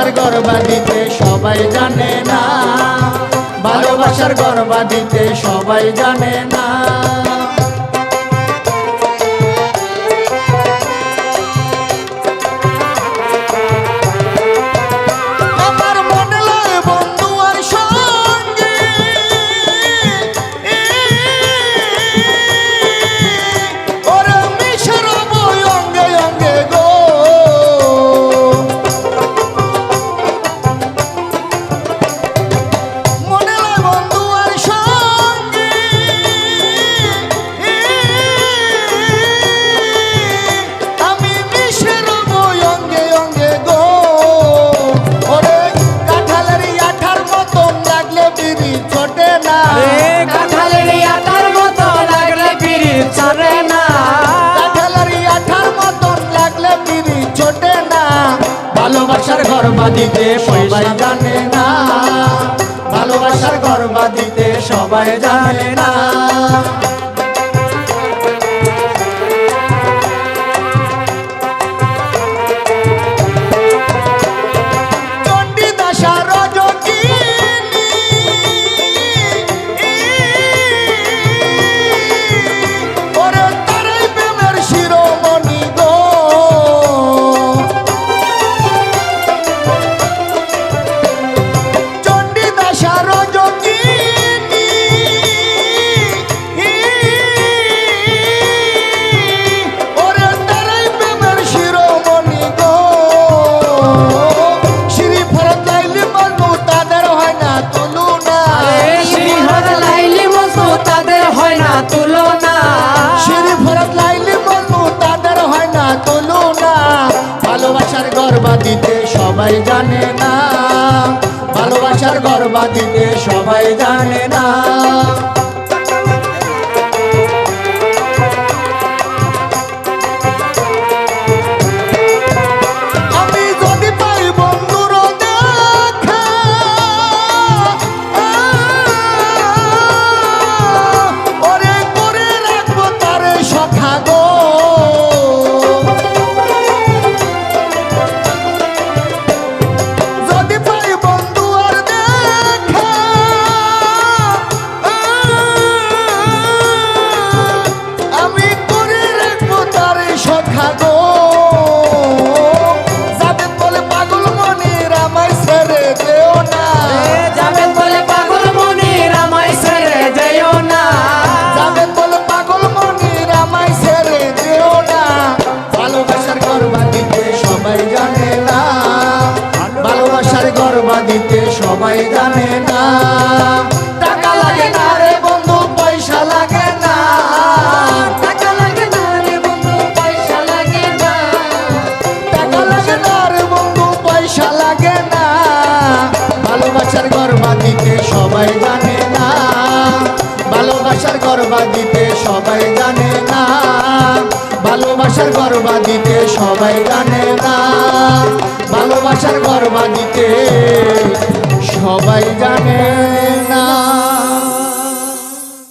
ভালোবাসার গর্বা দিতে সবাই জানে না, ভালোবাসার গর্বা দিতে সবাই জানে না। ভালোবাসার গর্বা দিতে সবাই জানে না, ভালোবাসার গর্বা দিতে সবাই জানে না। ভালোবাসার গর্বা দিতে সবাই জানে না, ভালোবাসার গর্বা দিতে সবাই জানে না। দিতে সবাই জানে না, টাকা লাগে না রে বন্ধু পয়সা লাগে না, টাকা লাগে না রে বন্ধু পয়সা লাগে না, টাকা লাগে না রে বন্ধু পয়সা লাগে না। ভালোবাসার গর্বা দিতে সবাই জানে না, ভালোবাসার গর্বা দিতে সবাই জানে না, ভালোবাসার গর্বা দিতে সবাই জানে না, ভালোবাসার গর্বা দিতে সবাই জানে।